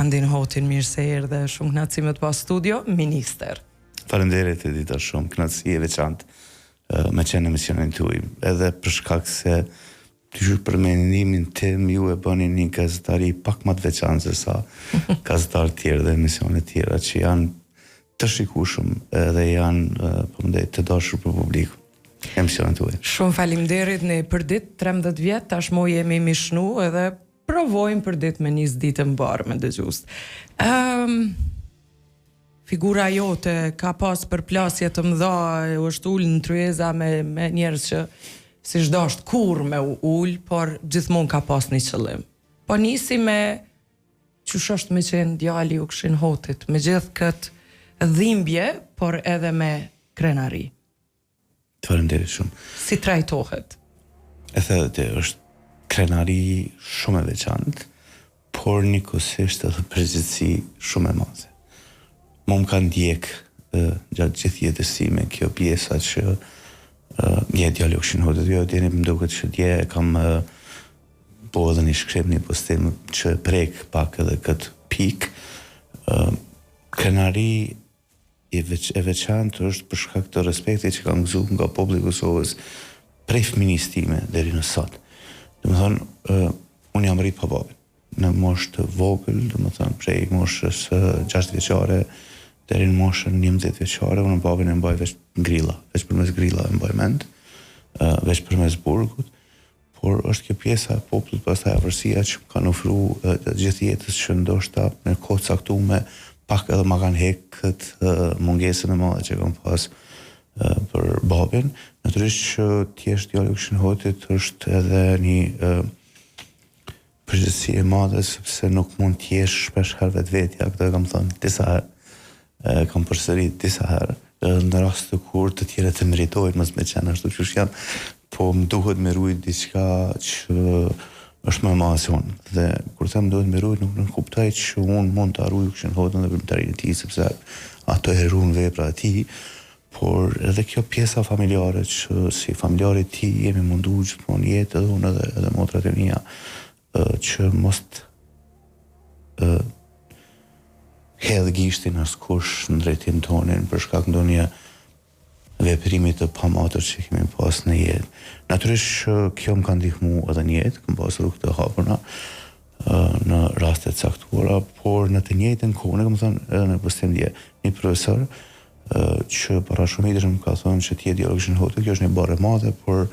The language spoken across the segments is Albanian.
Andin Hotin, mirë se erdhe, shumë kënaqësi të pas studio, minister. Faleminderit Edita, shumë kënaqësi e veçantë me qenë në emisionin tuaj, edhe për shkak se për mendimin tim ju e bëni një gazetari pak më të veçantë se sa gazetarë tjerë dhe emisione tjera që janë të shikueshëm edhe janë të dashur për publikun. Emisionet tuaj. Shumë faleminderit, ne për ditë 13 vjet tashmë jemi mishnu edhe provojmë për ditë me 20 ditë mbar me dëgjues. Figura jote ka pas përplasje të mëdha, është ul në tryeza me njerëz që si çdasht kurrë me ul, por gjithmonë ka pas një qëllim. Po nisi me çush është me qenë djali u Kshin Hotit, me gjithë këtë dhimbje, por edhe me krenari. Faleminderit shumë. Si trajtohet? E the është krenari shumë e veçantë, por njëkohësisht edhe përgjegjësi shumë e madhe. Më ka ndjek gjatë gjithë jetës time kjo pjesa që je djali u Kshin Hotit, jo djeni më duket që dje e kam po edhe një shkrim një postim që prek pak edhe këtë pik. Krenari e veçantë është për shkak të respektit që kam gëzuar nga populli i Kosovës prej fëminisë time deri në sot. Domethënë, unë jam rrit pa babën. Në moshë të vogël, domethënë prej moshës 6 vjeçare deri në moshën 11 vjeçare, unë babën e mbaj veç grilla, veç përmes grilla e mbaj mend, veç përmes burgut, por është kjo pjesa e popullit, pastaj afërsia që më kanë ofruar gjithë jetës që ndoshta në kohë caktuar pak edhe ma kanë hek këtë mungesën e madhe që kam pas për babin. Natyrisht që t'jesh djali u Kshin Hotit është edhe një përgjegjësi e madhe, sepse nuk mund t'jesh shpesh herë vetvetja, këtë kam thënë disa herë, kam përsërit disa herë, në rast të kur të tjerë të meritojnë mos me qenë ashtu që janë, po më duhet me rujt diçka që është më madhe se unë. Dhe kur them duhet me rujt, nuk kuptoj që unë mund të arruj u Kshin Hotin dhe vëmëtarinë e tij, sepse ato e ruan vepra e tij, por edhe kjo pjesa familjare që si familjarë ti jemi mundu gjithmonë jetë edhe unë edhe motrat e mia që mos hedh gishtin askush në drejtim tonin për shkak ndonjë veprimi të pamatër që kemi pas në jetë. Natyrisht kjo më ka ndihmu edhe në jetë, kam pas rrugë të hapura në raste të caktuara, por në të njëjtën kohë, ne kam thënë edhe në postim dje, një profesor që para shumë vitësh më ka thënë që ti je djali u Kshin Hotit, kjo është një barë e madhe, por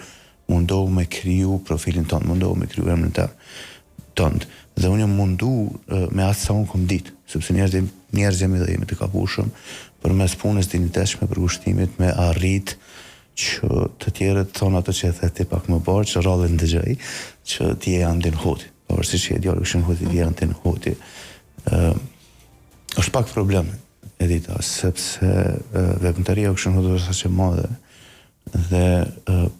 mundohu me kriju profilin tonë, mundohu me kriju emrin tonë. Dhe unë jam mundu me atë sa unë kom ditë, sepse njerëz jemi dhe jemi të kapushëm, përmes punës dinjitetshme për kushtimit me arrit që të tjerët thonë ato që e the ti pak më parë, që rrallën dëgjoj, që ti je Andin Hoti, pavarësisht që je djali u Kshin Hotit, je Andin Hoti. Është pak problem, Edita, sepse veprimtaria u Kshin Hotit është aq e madhe dhe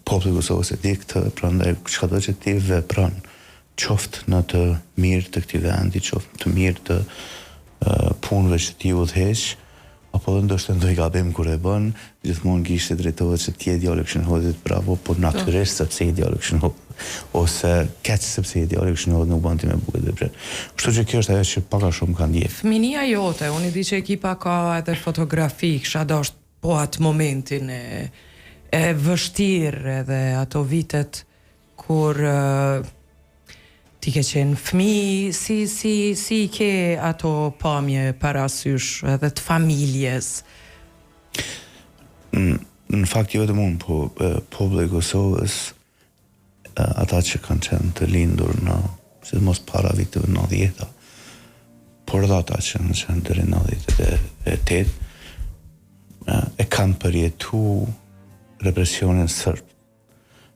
populli i Kosovës e di këtë, prandaj çdo që ti vepron, qoftë në të mirë të këtij vendi, qoftë të mirë të punëve që ti udhëheq, apo dhe ndoshta ndonjë gabim kur e bën, gjithmonë gishti drejtohet se ti je djali u Kshin Hotit, bravo, por natyrisht sepse je djali u Kshin Hotit, ose keq sepse je djali u Kshin Hotit nuk bën ti me bukur dhe pret. Kështu që kjo është ajo që pak a shumë ka ndjek. Fëminia jote, unë i di që ekipa ka edhe fotografi, kisha dashur po atë momentin e vështirë edhe ato vitet kur ti ke qenë fëmijë, si ke ato pamje parasysh edhe të familjes? Në fakt jo vetëm unë, po populli i Kosovës, ata që kanë qenë të lindur në sidomos para viteve 90-ta, por edhe ata që kanë qenë deri në 98, e kanë përjetu represionin serb.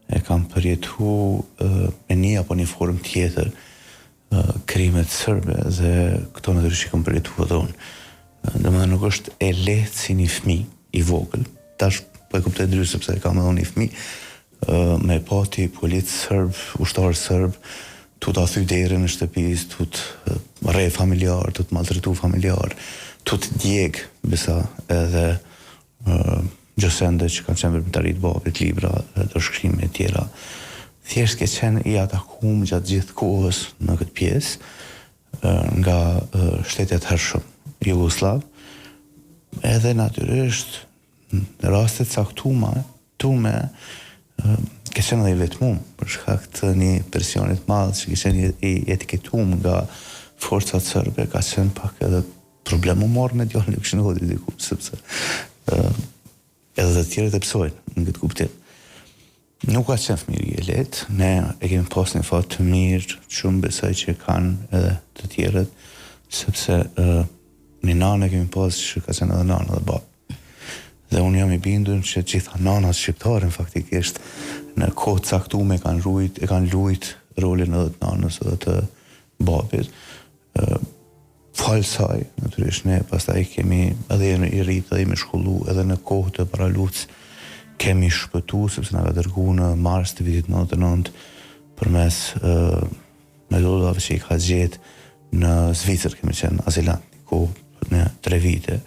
E kam përjetu me një apo një formë tjetër krimet serbe dhe këto natyrisht i kam përjetu edhe unë. Domethënë nuk është e lehtë si një fëmijë i vogël, tash po e kuptoj ndryshe sepse kam edhe unë një fëmijë me pati polic serb, ushtar serb, tu ta thy derën në shtëpis, tu të rre familjar, tu të maltretu familjar, tu të djeg besa edhe gjësende që kanë qenë veprimtarit babit, libra, të shkrimi e tjera. Thjesht ke qenë i atakum gjatë gjithë kohës në këtë pjesë, nga shtetet hershëm Jugoslav, edhe natyrisht në rastet caktuar ka qenë edhe i vetmuar për shkak të një presionit madh që kishte i etiketuar nga forcat serbe, ka qenë pak edhe problem humor me djalin e kishin hodri diku, sepse edhe të tjerët e psojnë në këtë kuptim. Nuk ka qenë fëmijëri e lehtë, ne e kemi pas një fat të mirë, shumë besoj që kanë edhe të tjerët, sepse një nanë kemi pas që ka qenë edhe nanë dhe babë. Dhe unë jam i bindur që gjitha nanat shqiptare faktikisht në kohë caktuar e kanë luajt rolin edhe të nanës edhe të babit. Falë saj, natyrisht ne pastaj kemi edhe i rrit edhe me shkollu edhe në kohë të paraluc kemi shpëtu sepse na ka dërguar në mars të vitit 99 përmes metodave që i ka gjetë në Zvicër, kemi qenë azilant në 3 vite.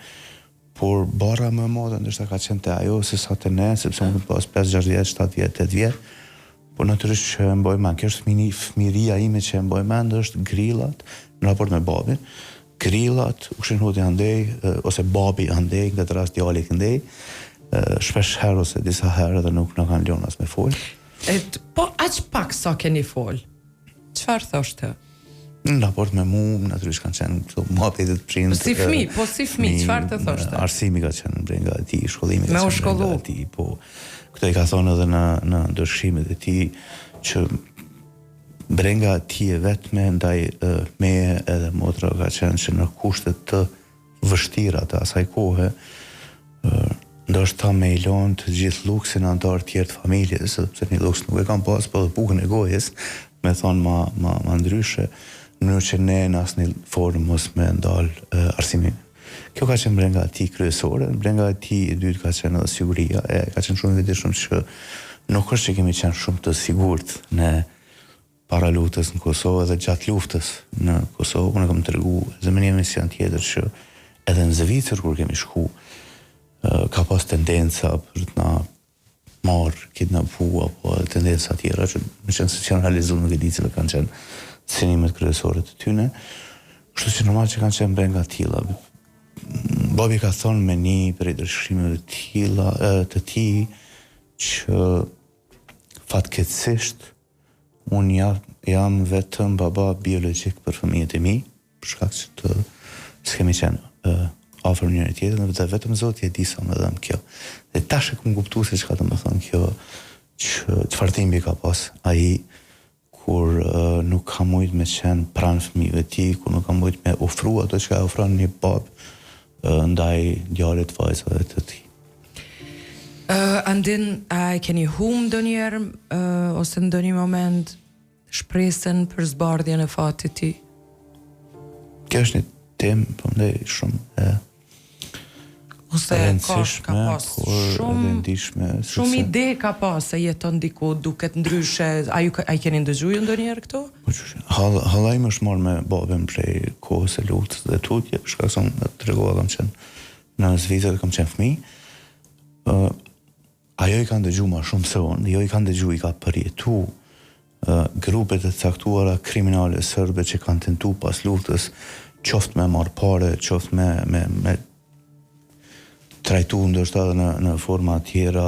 Por bara më e madhe ndoshta ka qenë te ajo se sa te ne, sepse unë pas 5-6 vjet, 7 vjet, 8 vjet. Por natyrisht që mboj mend, kjo është fëmiria ime që mboj mend është grillat në raport me babin. Grillat u kishin hodhi andej ose babi andej, në këtë rast djali andej. Shpesh herë ose disa herë edhe nuk na kanë lënë as me fol. Po aq pak sa keni fol. Çfarë thoshte? Në raport me mu, natyrisht kanë qenë këto muhabetet prind. Si fëmijë, çfarë të thoshte? Arsimi ka qenë brenga e tij, shkollimi ka qenë brenga e tij, po këtë i ka thonë edhe në ndryshimet e tij që brenga e tij e vetme ndaj meje edhe motra ka qenë që në kushte të vështira të asaj kohe, ndoshta me i lënë të gjithë luksin antar tjerë të familjes, sepse një luks nuk e kam pas, po dhe bukën e gojës, me thonë ma ndryshe, në që ne në asnjë formë mos me ndalë arsimin. Kjo ka qenë brenga e tij kryesore, brenga e tij e dytë ka qenë edhe siguria, ka qenë shumë vetëshëm që nuk është që kemi qenë shumë të sigurt në para luftës në Kosovë dhe gjatë luftës në Kosovë. Unë kam treguar edhe në një emision tjetër që edhe në Zvicër kur kemi shku ka pas tendenca për të na marrë, kidnapu apo tendenca tjera që më qenë se që realizuar në Vedicëve kanë qenë synimet kryesore të tyne, kështu që normal që kanë qenë brenga tilla. Babi ka thonë me një prej ndryshimeve të tij që fatkeqësisht unë jam vetëm baba biologjik për fëmijët e mi, për shkak që të s'kemi qenë afër njëri tjetrit, dhe vetëm Zoti e di sa më dhëm kjo. Dhe tash e kam kuptuar se çka do të thonë kjo, që çfarë timbi ka pas ai kur nuk ka mujt me qenë pranë fëmijëve të tij, kur nuk ka mujt me ofru ato që ka ofron një bab ndaj djalit vajzave të tij. Andin, a keni humbur ndonjëherë ose në ndonjë moment shpresën për zbardhjen e fatit të tij? Kjo është një temë po ndaj shumë ose ka pas shumë ide ka pas se jeton diku duket ndryshe. A keni ndëgjuar ndonjëherë këto? Hallaj më është marrë me babën prej kohës së luftës dhe tutje, për shkak se unë tregova kam qenë në Zvicër, kam qenë fëmijë. Ajo i kanë dëgjuar më shumë se unë, jo i kanë dëgjuar, i ka përjetu grupet e caktuara kriminale serbe që kanë tentu pas luftës, qoftë me marrë pare, qoftë me trajtu ndoshta në forma tjera,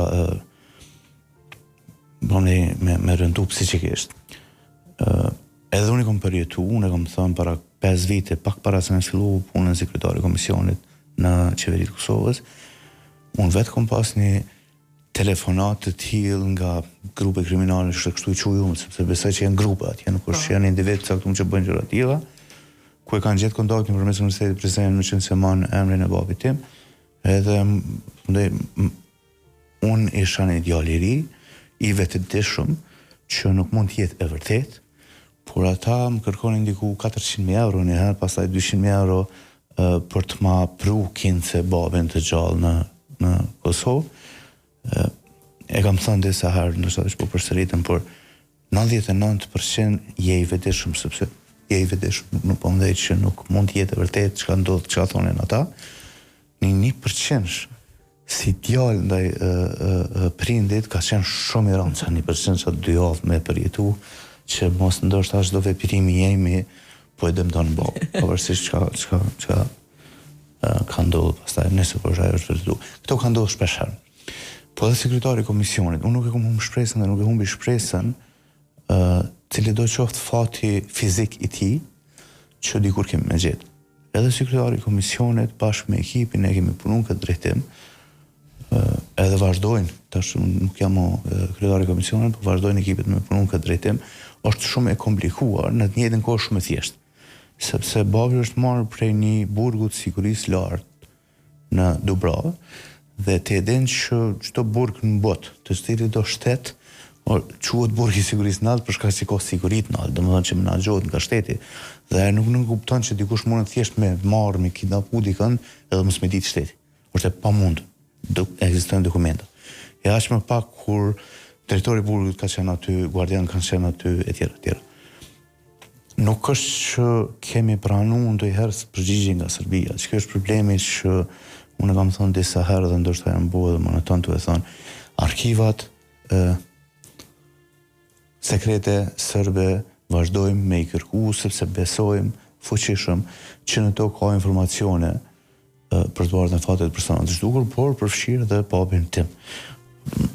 me rëndu psikikisht. Edhe unë i kom përjetu, unë e kom thënë para 5 vite, pak para se me fillu punën sekretari komisionit në qeveritë Kosovës, unë vetë kom pas një telefonat të tillë nga grupe kriminale, kështu i quaj unë, sepse besoj që janë grupe atje, nuk është që janë individ caktuar që bëjnë gjëra të tilla, ku e kanë gjetë kontaktin përmes Universitetit Prizren në qenë se man emrin e babit tim. Edhe unë isha një djalë i ri, i vetëdijshëm, që nuk mund të jetë e vërtet, por ata më kërkonin diku 400.000 euro një herë, pastaj 200.000 euro për të ma pru kince babin të gjallë në Kosovë. E kam thënë disa herë, ndoshta po përsëritem, por 99% je i vetëdijshëm, sepse je i vetëdijshëm, nuk po ndej që nuk mund të jetë e vërtet çka ndodh, çka thonin ata. Një 1% si djalë ndaj prindit ka qenë shumë i rëndë, 1% sa 2 javë me përjetu, që mos ndoshta çdo veprimi jemi, po e dëmton babën, pavarësisht çka ka ndodhur pastaj nëse po ajo është vërtetu. Këto ka ndodhur shpesh herë. Po edhe sekretari i komisionit, unë nuk e kam humbur shpresën dhe nuk e humbi shpresën, cili do qoftë fati fizik i tij që dikur kemi me gjetë. Edhe sekretari i komisionit bashkë me ekipin e kemi punuar këtë drejtim, edhe vazhdojnë, tash nuk jam kryetari i komisionit, por vazhdojnë ekipet me punuar këtë drejtim, është shumë e komplikuar, në të njëjtën kohë shumë e thjeshtë. Sepse babi është marrë prej një burgu të sigurisë lartë në Dubrovë dhe të edhin që çdo burg në botë, të cili do shtet, quhet burgu i sigurisë lartë për shkak se ka siguri të lartë, domethënë që menaxhohet nga shteti dhe nuk kupton që dikush mund thjesht me marrë me kidnapu dikën edhe mos me ditë shteti. Është e pamundur. Ekzistojnë dokumenta. E aq më pak kur territori i burgut ka qenë aty, guardian kanë qenë aty etj. Nuk është që kemi pranuar ndonjëherë përgjigje nga Serbia. Që është problemi që unë kam thënë disa herë dhe ndoshta janë bërë dhe monoton të e thonë, arkivat sekrete serbe vazhdojmë me i kërku sepse besojmë fuqishëm që në to ka informacione për të marrë në fatet e personat të zhdukur, por përfshirë dhe babin tim.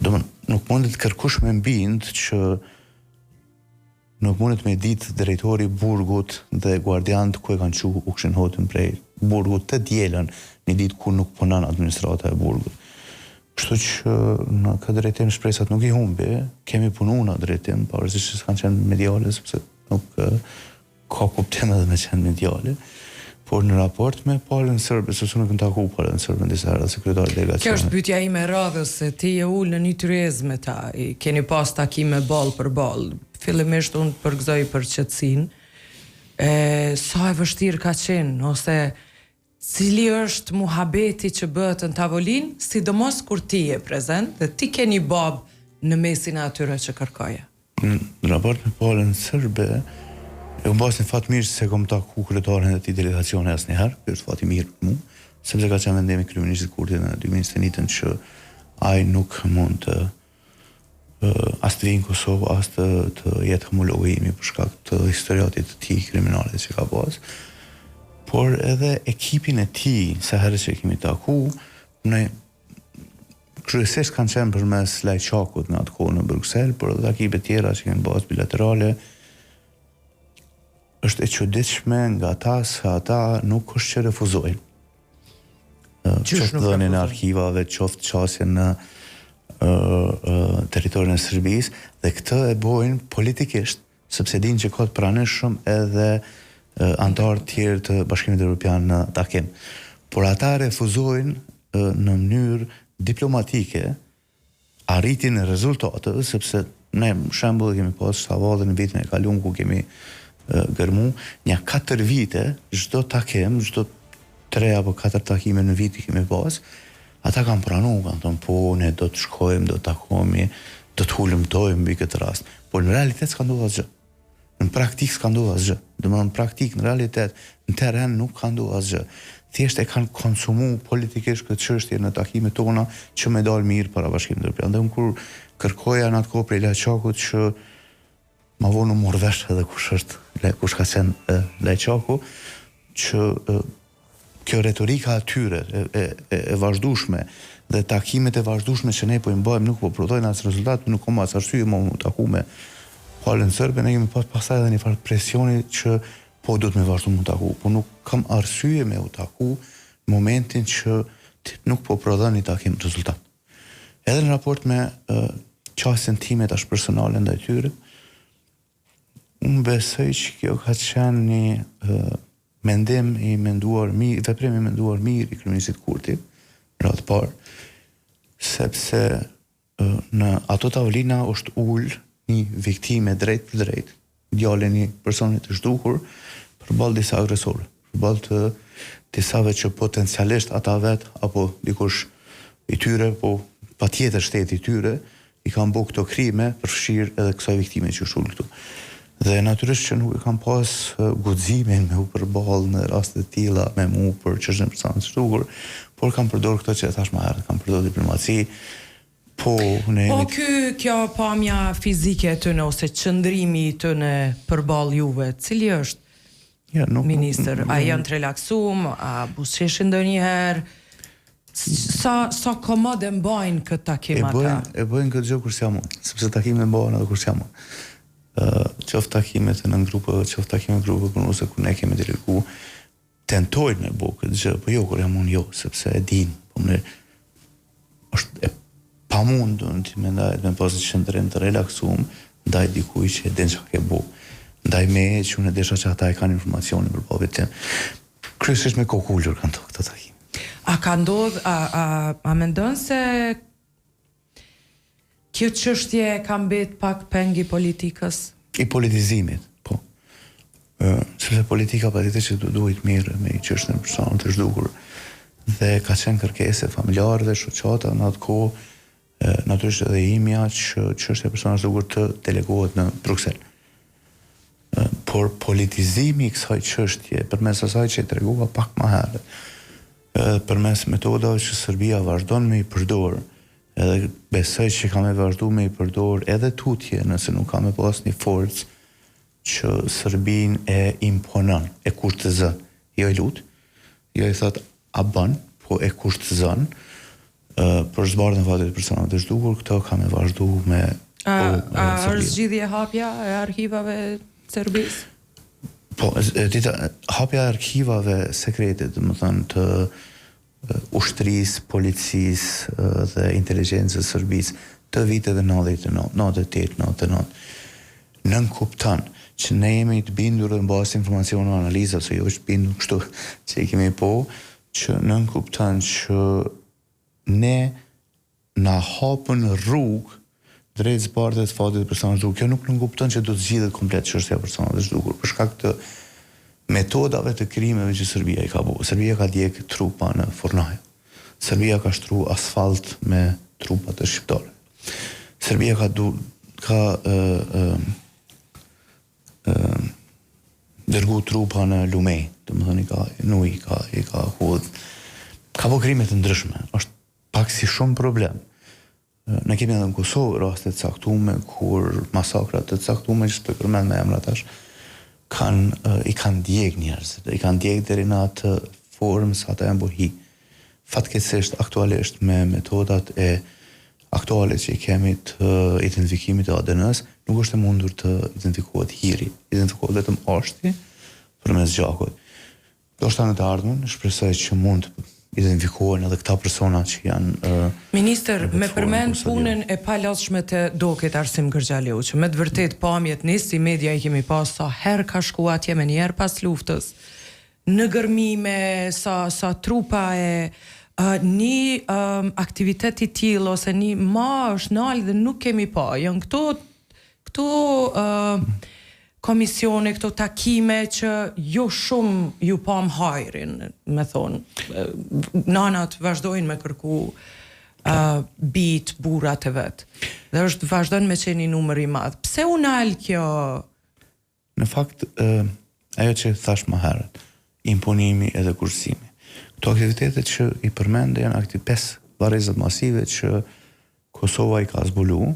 Nuk mundet të kërkush me mbind që nuk mundet me ditë drejtori burgut dhe guardiant ku e kanë qu u këshin hotën prej burgut të djelen një ditë ku nuk punon administrata e burgut. Kështu që në këtë drejtim shpresat nuk i humbi, kemi punu në drejtim, pavarësisht që s'kanë qenë mediale, sepse nuk ka kuptim edhe me qenë mediale. Por në raport me palën sërbe, sepse nuk në taku palën sërbe në disa herë, sekretari delegacione. Kjo është pyetja ime e radhës, se ti e ul në një tryez me ta, keni pas takime ball për ball. Fillimisht unë përgëzoj për qetësinë. Sa e vështirë ka qenë, ose cili është muhabeti që bëhet në tavolinë, sidomos kur ti je prezent dhe ti ke një bab në mesin e atyre që kërkoje. Në raport me palën sërbe, e unë basë një fatë mirë se kom taku kryetarin e ti delegacione asë njëherë, kjo është fatë mirë për mu, sepse ka qenë vendemi kryeministit Kurti në 2021 që ai nuk mund të as të vinë në Kosovë, as të jetë homologimi për shkak të historiatit të tij kriminalit që ka pas. Por edhe ekipin e tij, sa herë që kemi taku, ne kryesisht kanë qenë përmes Lajçakut në atë kohë në Bruksel, por edhe ekipe tjera që kanë bazë bilaterale, është e çuditshme nga ata se ata nuk është që refuzojnë. Qoftë dhënien e arkivave, qoftë qasjen në territorin e Serbisë, dhe këtë e bojnë politikisht, sepse dinë që ka të pranishëm edhe antarë tjerë të Bashkimit Evropian në takim. Por ata refuzojnë në mënyrë diplomatike arritjen e rezultateve, sepse ne shembull kemi pas Shavallën në vitin e kaluar ku kemi gërmu, një 4 vite, çdo takim, çdo 3 apo 4 takime në vit kemi pas, ata kanë pranuar, kanë thonë, po, ne do të shkojmë, do të takohemi, do të hulumtojmë mbi këtë rast. Por në realitet s'ka ndodhur asgjë. Në praktik s'ka ndodhur asgjë. Domethënë në praktik, në realitet, në terren nuk ka ndodhur asgjë. Thjesht e kanë konsumuar politikisht këtë çështje në takimet tona që më dal mirë para Bashkimit Evropian. Dhe unë kur kërkoja në atë kohë prej Lajçakut që ma vonë u mor vesh edhe kush ka qenë Lajçaku, që kjo retorika atyre e vazhdueshme dhe takimet e vazhdueshme që ne po i bëjmë nuk po prodhojnë as rezultat, nuk kam as arsye më taku me palën sërbe, ne kemi pastaj edhe një farë presioni që po duhet me vazhdu më taku, po nuk kam arsye me u taku në momentin që nuk po prodhon një takim rezultat. Edhe në raport me qasjen time tash personale ndaj tyre, unë besoj që kjo ka qenë një mendim i menduar mirë, veprim i menduar mirë i kryeministit Kurti, në radhë parë, sepse në ato tavolina është ullë një viktime drejt për drejt, djale një personit të zhdukur përballë disa agresorë, përballë të disave që potencialisht ata vetë, apo dikush i tyre, po patjetër shteti i tyre, i kanë bërë këto krime përfshirë edhe kësaj viktime që është ullë këtu. Dhe natyrisht që nuk e kam pas guximin me u përballë në raste të tilla me mu për çështën e personit të zhdukur, por kam përdorur këtë që e thash më herët, kam përdorur diplomaci. Po kjo pamja fizike e tëne ose qëndrimi i tëne përballë juve, cili është? minister? A janë të relaksum, a buzëqeshin ndonjëherë? Sa komode mbajnë këtë takim ata? E bëjnë këtë gjë kur s'jam unë, sepse takimet mbahen edhe kur s'jam unë. Qoftë takimet në grupe, qoftë takimet grupe punëse kur ne kemi delegu, tentojnë me bëu këtë gjë, po jo kur jam unë jo, sepse e din, po më është e pamundur ti më ndaj me pas një qendrim të relaksuar ndaj dikujt që e din çka ke bëu. Ndaj me që unë desha që ata e kanë informacionin për babën tim. Kryesisht me kokullur kanë këto takim. A ka ndodh, a mendon se kjo çështje ka mbet pak peng i politikës? I politizimit, po. Sepse politika patjetër që duhet mirë me çështën e personit të zhdukur dhe ka qenë kërkesë familjare dhe shoqata në atë kohë, natyrisht edhe imja që çështja e personit të zhdukur të delegohet në Bruksel. Por politizimi i kësaj çështje përmes asaj që e tregova pak më herët, përmes metodave që Serbia vazhdon me i përdor, edhe besoj që ka me vazhdu me i përdor edhe tutje nëse nuk ka me pas një forcë që Serbin e imponon, e kushtëzon, jo i lut, jo i thot a bën, po e kushtëzon për zbardhjen e fatit të personave të zhdukur, këto ka me vazhdu me është zgjidhje hapja e arkivave Serbisë? Po, hapja e arkivave sekrete, domethënë të ushtrisë, policisë dhe inteligjencës Serbisë të viteve 99, 98, 99. Nën kupton që ne jemi të bindur në bazë informacione dhe analiza, se jo është bindur kështu që i kemi po, që nën kupton që ne na hapën rrugë drejt zbardhjes së fatit të personave të zhdukur. Kjo nuk kupton që do të zgjidhet komplet çështja e personave të zhdukur, për shkak të metodave të krimeve që Serbia i ka bërë. Serbia ka djeg trupa në Fornaja. Serbia ka shtru asfalt me trupa të shqiptare. Serbia ka dërgu trupa në Lumej, domethënë i ka hudh. Ka bërë krime të ndryshme. Është pak si shumë problem. Ne kemi edhe në Kosovë raste të caktume kur masakrat të caktume që s'po përmend me emra tash i kanë djeg njerëzit, i kanë djeg deri në atë formë sa ata janë buhi. Fatkeqësisht aktualisht me metodat e aktuale që i kemi të identifikimit të ADN-s, nuk është e mundur të identifikohet hiri, identifikohet vetëm ashti përmes gjakut. Do shta në të ardhmen, shpresoj që mund të identifikohen edhe këta persona që janë... Minister, me përmend punën e palashme të Dokit Arsim Kërgjaliu, që me të vërtet pamjet nis si media i kemi pas sa herë ka shku atje me njerë pas luftës, në gërmime, sa trupa e një aktivitet i tillë ose një marsh nalë dhe nuk kemi pa. Janë këto komisione, këto takime që jo shumë ju pam hajrin, me thonë. Nanat vazhdojnë me kërku bit, burat e vetë. Dhe vazhdojnë me qenë një numër i madh. Pse u nal kjo? Në fakt, ajo që thash më herët, imponimi edhe kursimi. Këto aktivitetet që i përmende janë 5 varrezat masive që Kosova i ka zbulu,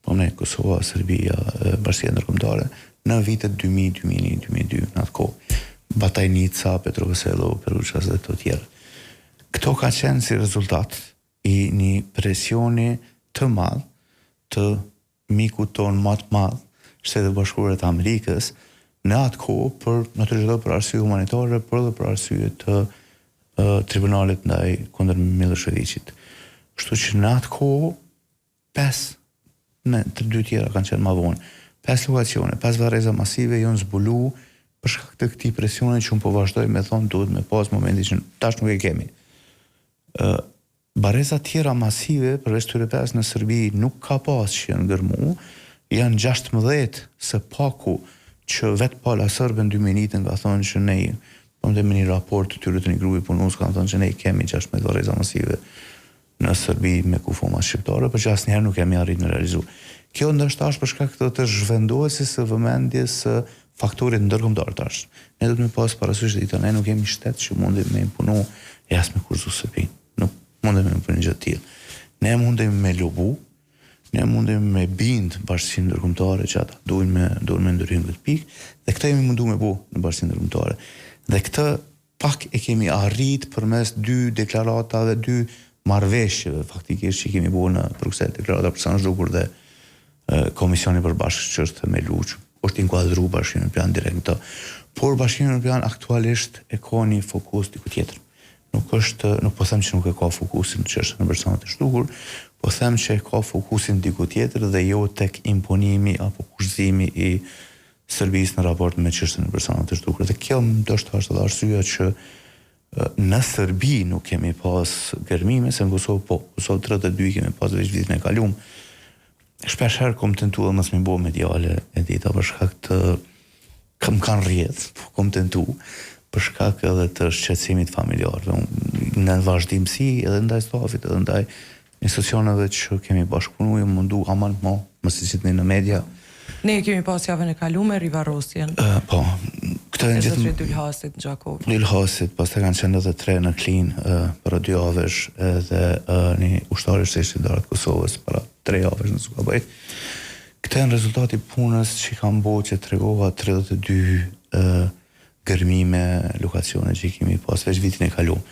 po ne, Kosova, Serbia, Bashkia Ndërkombëtare, në vitet 2000, 2001, 2002, në atë kohë. Batajnica, Petroveselo, Peruças dhe të tjerë. Këto ka qenë si rezultat i një presioni të madh të mikut ton më të madh, Shtetet Bashkuara të Amerikës, në atë kohë natyrisht për arsye humanitare, por edhe për arsye të tribunalit ndaj kundër Miloševićit. Kështu që në atë kohë 5, të 2 tjera kanë qenë më vonë. 5 lokacione, 5 varreza masive janë zbulu për shkak të këtij presioni që unë po vazhdoj me thonë duhet me pas momenti që tash nuk e kemi. Varreza tjera masive përveç këtyre 5 në Serbi nuk ka pas që janë ngërmu, janë 16 së paku që vetë pala sërbën 2001 ka thonë që ne me një raport të tyre të një grupi punus kanë thonë që ne kemi 16 varreza masive në Serbi me kufoma shqiptare, për që asnjëherë nuk kemi arrit në realizu. Kjo ndoshta është për shkak të zhvendosis së vëmendjes së faktorit ndërkombëtar tash. Ne do të më pas parasysh se ne nuk kemi shtet që mundim me imponu as me kurzu Serbin. Nuk mundem me imponu gjë të tillë. Ne mundem me lobu, ne mundim me bind bashkësinë ndërkombëtare që ata duhen me ndërhyrë këtë pikë, dhe këtë jemi mundu me bu në bashkësinë ndërkombëtare. Dhe këtë pak e kemi arrit përmes 2 deklaratave, 2 marrëveshjeve faktikisht që kemi bu në Bruxelles, deklarata për Sanzhou dhe Komisioni për Bashkë që është me luq, është inkuadru Bashkimin Evropian direkt në të. Por Bashkimi Evropian aktualisht e ka një fokus diku tjetër. Nuk po them që nuk e ka fokusin që është në personat e shtukur, po them që e ka fokusin diku tjetër dhe jo tek imponimi apo kushtimi i Serbisë në raport me çështën e personave të shtukur. Dhe kjo ndoshta është edhe arsyeja që në Serbi nuk kemi pas gërmime, se në Kosovë po, Kosovë 32 kemi pas veç vitin e kaluar. Shpesh herë kom tentuar mos më bëu mediale Edita për shkak të kam kanë rrjedh, po kom tentuar për shkak edhe të shqetësimit familjar. Në vazhdimsi edhe ndaj stafit, edhe ndaj institucioneve që kemi bashkëpunuar, mundu aman mos i sitni në media. Ne kemi pas javën e kaluar rivarrosjen. Po, këtë janë gjithë Dylhasit në Gjakov. Dylhasit, pastaj kanë qenë edhe 3 në Klin për 2 javësh dhe një ushtar i shtetit Kosovës para 3 javësh në Sukabaj. Këto janë rezultati punës që kanë bërë që tregova 32 gërmime, lokacione që kemi pas veç vitin e kaluar.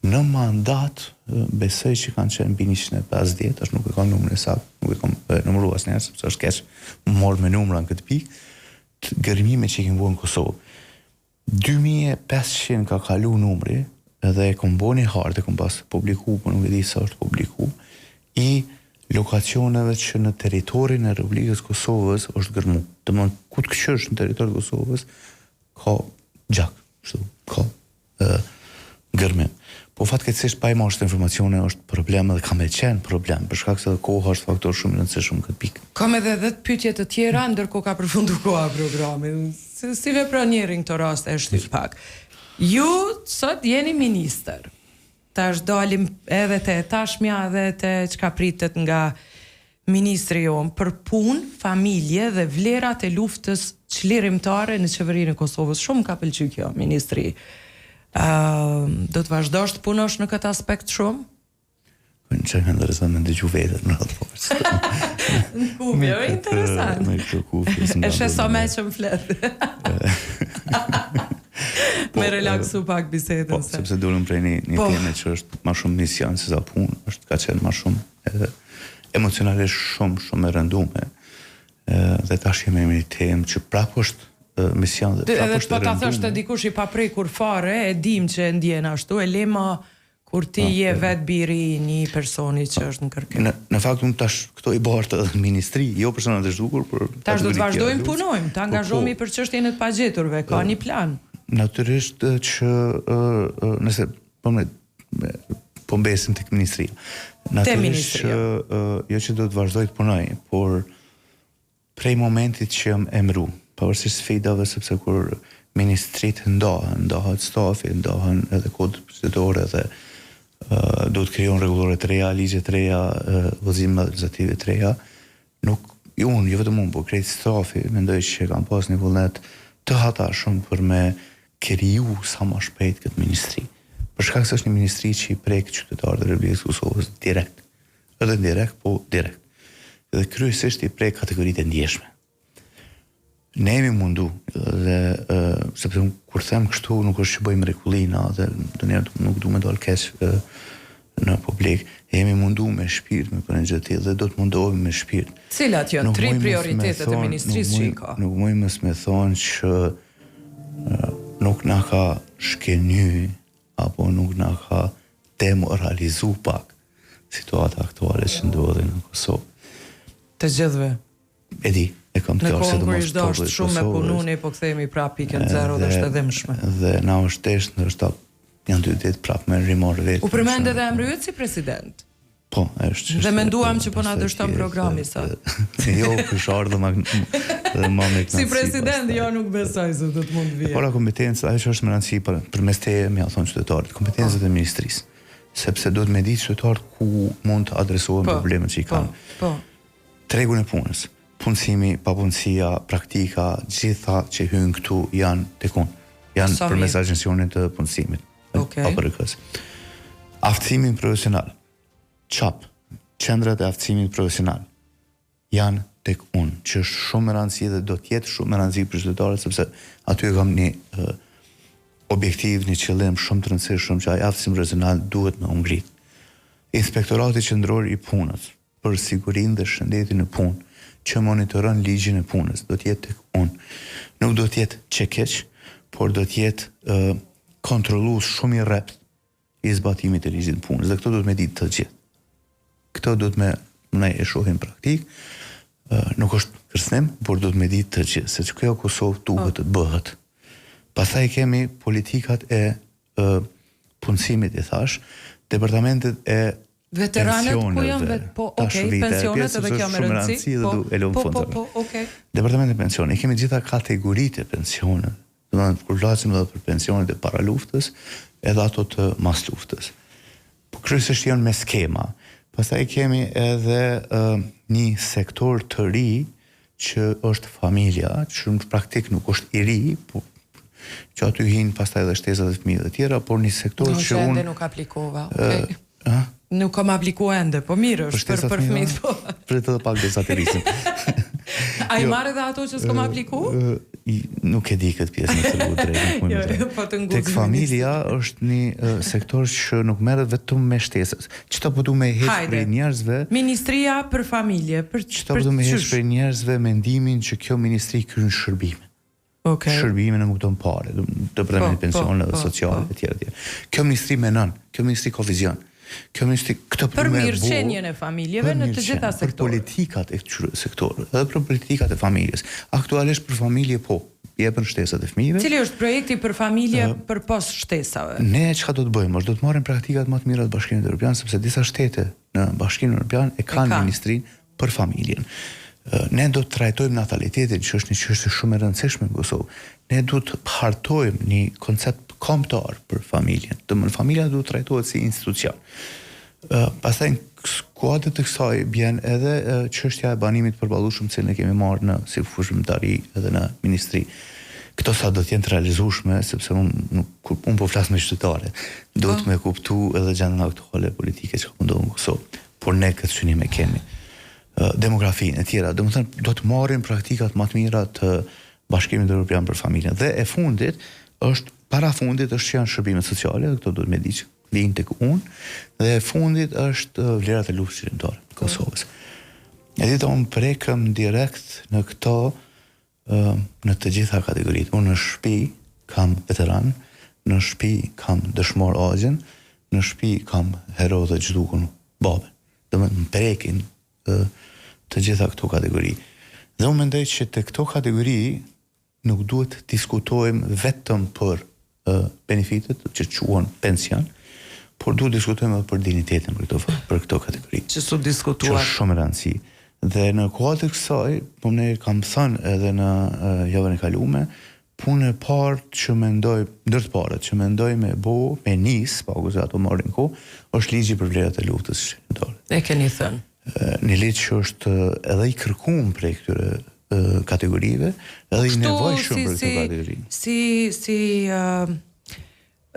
Në mandat besoj që kanë qenë mbi 150, tash nuk e kam numrin saktë, nuk e kam numëruar asnjëherë sepse është keq mor me numra në këtë pikë, gërmime që kemi bërë në Kosovë. 2500 ka kalu numri edhe e kom bërë një hartë, e kom pas publiku, po nuk e di sa është publiku, i lokacioneve që në teritorin e Republikës Kosovës është gërmu. Domethënë ku të këshësh në teritorin e Kosovës ka gjak, kështu, ka gërmim. Po fatkeqësisht pa i marrë informacione është problem dhe ka me qenë problem, për shkak se koha është faktor shumë i rëndësishëm këtë pikë. Kam edhe 10 pyetje të tjera, ndërkohë ka përfunduar koha programi. Si vepron njëri në këtë rast e shtyp pak. Ju sot jeni ministër. Tash dalim edhe te tashmja edhe te çka pritet nga ministri jon për punë, familje dhe vlerat e luftës çlirimtare në qeverinë e Kosovës. Shumë ka pëlqyer kjo ministri. Do të vazhdosh të punosh në këtë aspekt shumë? Në që interesant me ndëgju vetët në atë forës. Në kufje, interesant. Me këtë kufje. E sheso me që më fletë. Me relaksu pak bisedën. Po, sepse dullëm prej një teme që është ma shumë mision se sa punë, është ka qenë ma shumë emocionalisht shumë e rëndume. Dhe tash jemi një temë që prapë është mision dhe prapë është po ta thosh të dikush i paprekur fare, e dim që ndjen ashtu, e lema kur ti je vet biri një personi që është në kërkim. Në fakt unë tash këto i bartë edhe ministri, jo personat e zhdukur, por tash do të vazhdojmë punojmë, të angazhohemi për çështjen e të pagjeturve, ka një plan. Natyrisht që nëse po mbesim tek ministria. Natyrisht që jo që do të vazhdoj të punoj, por prej momentit që jam emëru, pavarësisht sfidave, sepse kur ministrit ndahet stafi, ndahen edhe kodë procedore dhe do të krijon rregullore të reja, ligje të reja, udhëzime legislative të reja. Nuk unë, jo vetëm unë, por krejt stafi mendoj që kam pas një vullnet të hatashëm për me kriju sa më shpejt këtë ministri. Për shkak se është një ministri që i prek qytetarët e Republikës Kosovës direkt. Edhe indirekt, po direkt. Dhe kryesisht i prek kategoritë e ndjeshme. Ne jemi mundu, dhe sepse kur them kështu nuk është që bëjmë mrekullina dhe nuk du me dalë keq në publik, jemi mundu me shpirt me për një gjëti dhe do të mundohemi me shpirt. Cilat janë 3 prioritetet e ministrisë që i ka? Nuk mujmë me thonë që nuk na ka shkeny apo nuk na ka demoralizu pak situata aktuale që ndodhi në Kosovë. Të gjithëve? E di. Në kohën kur ishtë dashtë shumë me pununi, po këthejemi prap pikën 0 dhe është edhe mshme. Dhe na është tesht, nështë janë 2 ditë prap me rimor vetë. U përmende dhe emryet si president? Po, është. Dhe menduam që po na dështon programi sa. Jo, këshar dhe ma me knatësi. Si president, jo nuk besoj se do të mund vje. Pora kompetencë, ajo që është më rëndësi për mes teje, me thonë qytetarit, kompetencët e ministrisë. Sepse do të me ditë qytetarit ku mund të adresohen problemet që i kanë. Tregun e punës. Punësimi, papunësia, praktika, gjitha që hynë këtu janë tekun. Janë përmes agjencionit të punësimit. APRK-s. Aftësimin profesional. QAP, qendrat e aftësimit profesional. janë tek unë, që është shumë e rëndësishme dhe do të jetë shumë e rëndësishme për qytetarët, sepse aty kam një objektiv, një qëllim shumë të rëndësishëm që ai aftësim rezonal duhet me u ngrit. Inspektorati Qendror i Punës për sigurinë dhe shëndetin e punë, që monitoron ligjin e punës, do të jetë tek unë. Nuk do të jetë çekeq, por do të jetë kontrollues shumë i rrept i zbatimit të ligjit të punës. Dhe këto do të më ditë të gjithë. Këto do të ne e shohim praktik. Nuk është kërcënim, por do të më ditë të gjithë, se kjo Kosovë duhet të bëhet. Pastaj kemi politikat e punësimit, i thash, departamentet e Veteranët ku janë pensionet edhe kjo më rëndësi. Departamenti e pensionit, kemi gjitha kategoritë e pensionet. Domethënë kur flasim edhe për pensionet e paraluftës, edhe ato të mas luftës. Po kryesisht janë me skema. Pastaj kemi edhe një sektor të ri që është familja, që në praktik nuk është i ri, po që aty hinë pastaj edhe shtesat e fëmijëve të tjera, por një sektor që unë nuk aplikova. Nuk kam aplikuar ende, po mirë është për fëmijët po. Për të pak desa të rrisim. A i marrë edhe ato që s'kom apliku? Nuk e di këtë pjesë në të drejtë. Tek familja është një sektor që nuk merret vetëm me shtesës. Çto po du me heq prej njerëzve? Ministria për familje, çto po du me heq prej njerëzve mendimin që kjo ministri kryen shërbime. Shërbime në kupton parë, departamenti pensionit dhe sociale e tjera. Kjo ministri menon, kjo ministri ka vizion. Kjo ministri këtë për mirëqenien e familjeve në të gjitha sektorët. Për politikat e këtyre sektorëve, edhe për politikat e familjes. Aktualisht për familje po, jepen shtesat e fëmijëve. Cili është projekti për familje për pos shtesave? Ne çka do të bëjmë, është do të marrim praktikat më të mira të Bashkimit Evropian, sepse disa shtete në Bashkimin Evropian e kanë ministrinë për familjen. Ne do të trajtojmë natalitetin, që është një çështje shumë e rëndësishme në Kosovë. Ne do të hartojmë një koncept kombëtar për familjen. Domethënë familja duhet trajtohet si institucion. Pastaj në skuadër të kësaj bjen edhe çështja e banimit përballueshëm që ne kemi marrë në si fushimtari edhe në ministri. Këto sa do të jenë të realizueshme, sepse unë po flas me qytetarët, duhet me kuptu edhe gjendjen aktuale politike që ka ndodhur në Kosovë. Por ne këtë synim e kemi. Demografinë e tjera, domethënë do të marrim praktikat më të mira të Bashkimit Evropian për familjen. Dhe e fundit është para fundit është që janë shërbimet sociale, dhe këto duhet me di që vijnë tek unë, dhe e fundit është vlerat e luftës shërimtare të Kosovës. E dita unë prekëm direkt në këto, në të gjitha kategoritë. Unë në shtëpi kam veteran, në shtëpi kam dëshmor agjen, në shtëpi kam hero dhe gjydukun babe. Dhe më prekin të gjitha këto kategori. Dhe unë mendoj që të këto kategori nuk duhet diskutojmë vetëm për benefitet që quhen pension, por duhet diskutojmë edhe për dignitetin për këto kategori. Që su diskutuar. Që është shumë rëndësi. Dhe në kohët e kësaj, po ne kam thënë edhe në javën e kaluar, punë e parë që mendoj, ndër të parët që mendoj me nis, pa ose ato marrin kohë, është ligji për vlerat e luftës shërimtare. E keni thënë. Një ligj që është edhe i kërkuar prej këtyre kategorive, edhe i nevojshëm për këtë kategori. Si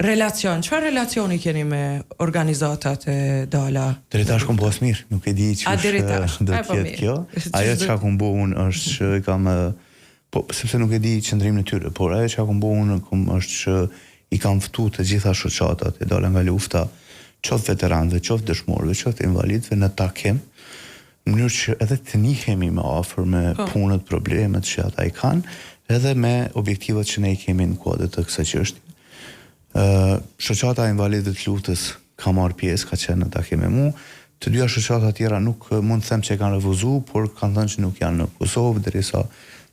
relacion, çfarë relacioni keni me organizatat e dala? Drejtash kom bos mirë, nuk e di që do të jetë kjo. Ajo çka kom bo unë është që kam po sepse nuk e di qëndrimin e tyre, por ajo çka kom bo unë është që i kam ftuar të gjitha shoqatat e dala nga lufta, qoftë veteranëve, qoftë dëshmorëve, qoftë invalidëve në takim, në mënyrë që edhe të njihemi më afër me punët, problemet që ata i kanë, edhe me objektivat që ne i kemi në kuadër të kësaj çështje. Shoqata e invalidëve të luftës ka marrë pjesë, ka qenë në takim me mua. Të dyja shoqata tjera nuk mund të them që kanë refuzuar, por kanë thënë që nuk janë në Kosovë derisa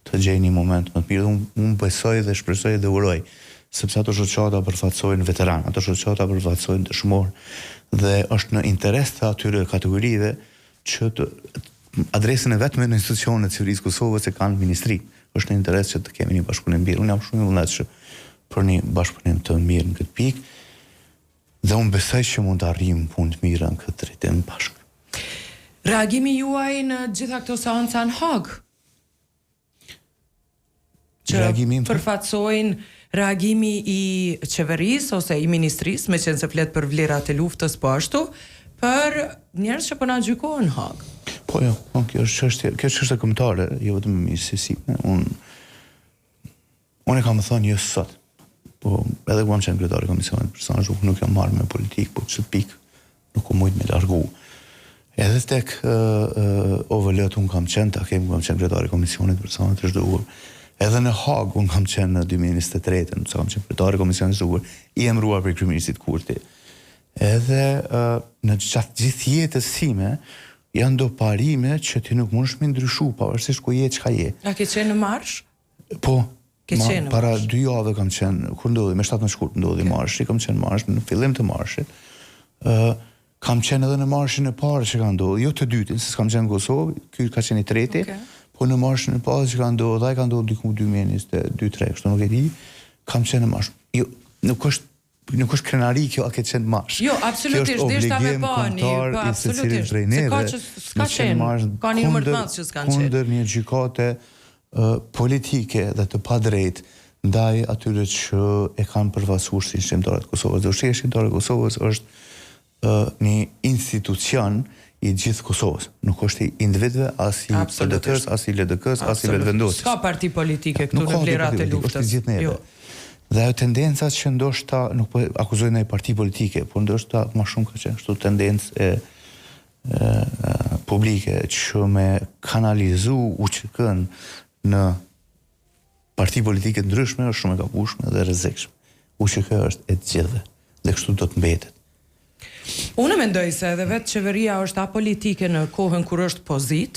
të gjejnë një moment më të mirë. Unë besoj dhe shpresoj dhe uroj, sepse ato shoqata përfaqësojnë veteran, ato shoqata përfaqësojnë dëshmor, dhe është në interes të atyre kategorive që adresën e vetme në institucionet e qeverisë Kosovës e kanë ministri. Është në interes që të kemi një bashkëpunim mirë. Unë jam shumë i vullnetshëm për një bashkëpunim të mirë në këtë pikë, dhe unë besoj që mund të arrijmë punë të mira në këtë drejtim bashkë. Reagimi juaj në gjitha këto seanca në Hag? Që përfaqësojnë reagimi i qeverisë ose i ministrisë, me qenë se flet për vlerat e luftës po ashtu, për njerëz që po na gjykojnë në Hag. Po jo, kjo është çështje kombëtare, jo vetëm me ministrisime. Unë kam thënë jo sot. Po edhe kur kam qenë kryetari i komisionit personazh, nuk jam marrë me politikë, po ç't pikë nuk u mujt me largu. Edhe tek OVL unë kam qenë kryetari i komisionit personazh të zhdukur. Edhe në Hag unë kam qenë në 2023, nëse kam qenë kryetari i komisionit të zhdukur, i emëruar për kryeministit Kurti. Edhe në gjithë jetës sime janë do parime që ti nuk mundesh me ndryshu, pavarësisht ku je, çka je. A ke qenë në marsh? Po. Para 2 javë kam qenë, kur ndodhi, me 7 shkurt ndodhi marshi, kam qenë marsh, në fillim të marshit. Kam qenë edhe në marshin e parë që ka ndodhi, jo të dytin, se s'kam qenë në Kosovë, ky ka qenë i treti, po në marshin e parë që ka ndodhi, ai ka ndodhi diku 2022-23, kështu nuk e di, kam qenë në marsh. Jo, nuk është krenari kjo a ke qenë marsh. Jo, absolutisht, deshta me bani, po absolutisht. Se ka që s'ka qenë, ka një numër të madh që s'kan qenë. Kundër një gjykate politike dhe të padrejt ndaj atyre që e kanë përfaqësuar si shqiptarët e Kosovës. Dhe Ushtria Shqiptare e Kosovës është një institucion i gjithë Kosovës. Nuk është i individëve, as i PDK-s, as i LDK-s, as i vetëvendosjes. S'ka parti politike këtu në vlerat e luftës. Është gjithë neve. Dhe ajo tendencat që ndoshta nuk po akuzojnë ndaj parti politike, por ndoshta më shumë ka qenë kështu tendencë publike që me kanalizu UÇK-n në parti politike ndryshme është shumë e gabueshme dhe rrezikshme. UÇK është e gjithëve dhe kështu do të mbetet. Unë mendoj se edhe vetë qeveria është apolitike në kohën kur është pozit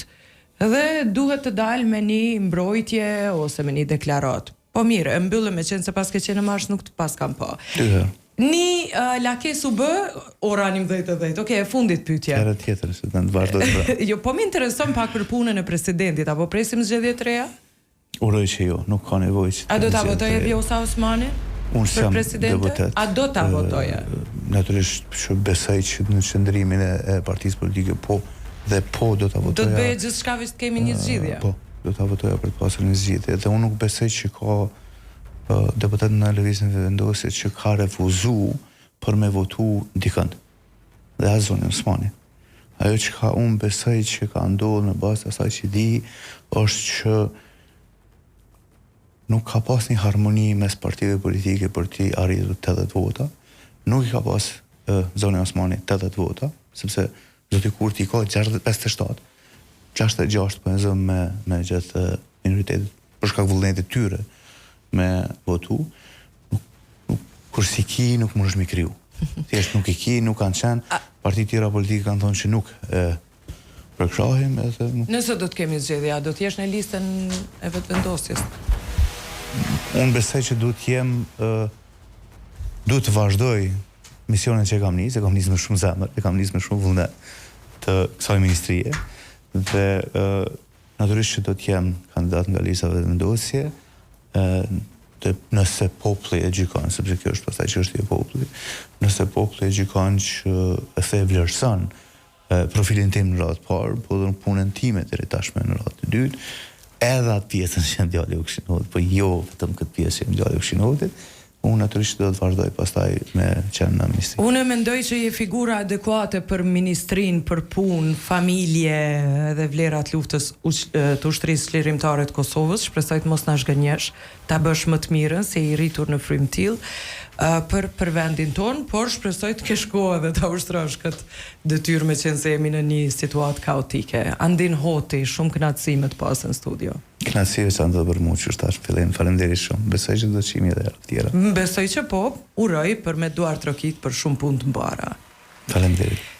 dhe duhet të dalë me një mbrojtje ose me një deklarat. Po mirë, e mbyllëm me qenë se pas ke qenë në marsh nuk të pas kam po. Një lakes u bë, ora 11:10. Okej, e fundit pyetje. Herë tjetër se të vazhdoj. Jo, po më intereson pak për punën e presidentit, apo presim zgjedhje të reja? Uroj që jo, nuk ka nevojë që. A do ta votojë Vjosa Osmani? Unë jam deputet. A do ta votojë? Natyrisht që besoj që në qendrimin e partisë politike po do ta votoja. Do të bëjë gjithçka veç të kemi një zgjidhje. Po, do ta votoja për të pasur një zgjidhje. Dhe unë nuk besoj që ka deputet në lëvizjen e vendosjes që ka refuzu për me votu dikënd. Dhe as zonë Osmani. Ajo që unë besoj që ka ndodhur në bazë të asaj që di është që nuk ka pas një harmoni mes partive politike për të arritur 80 vota. Nuk i ka pas zona Osmani 80 vota, sepse zoti Kurti ka 57. 66 po e zëm me gjithë minoritetet për shkak vullnetit të tyre me votu. Kur si ki nuk mundesh me kriju. Thjesht nuk i ki, nuk kanë qenë. Partitë tjera politike kanë thonë që nuk përkrahim edhe. Nëse do të kemi zgjedhje, do të jesh në listën e vetëvendosjes? Unë besoj që duhet të vazhdoj misionin që kam nisë, kam nisë me shumë zemër, kam nisë me shumë vullnet të kësaj ministrie, dhe natyrisht që do të jem kandidat nga lista vetëvendosje, nëse populli e gjykon, sepse kjo është pastaj çështja e popullit, nëse populli e gjykon që e the vlerëson profilin tim në radhë të parë, po edhe punën time deri tashmë në radhë të dytë, edhe atë pjesën që janë djali u Këshinotit, po jo vetëm këtë pjesë që janë djali u Këshinotit, unë natyrisht do të vazhdoj pastaj me qenë në ministri. Unë mendoj që je figura adekuate për ministrin, për punë, familje dhe vlerat luftës të ushtrisë lirimtare të Kosovës. Shpresoj të mos na zgënjesh, ta bësh më të mirën se i rritur në frym till për vendin ton, por shpresoj të kesh kohë dhe ta ushtrosh këtë detyrë me qenë se jemi në një situatë kaotike. Andin Hoti, shumë kënaqësi me të pasë në studio. Kënaqësi është ande për mua që tash fillim. Faleminderit shumë. Besoj që do të çimi edhe tjera. Besoj që po, uroj për me Duart Rokit për shumë punë të mbara. Faleminderit.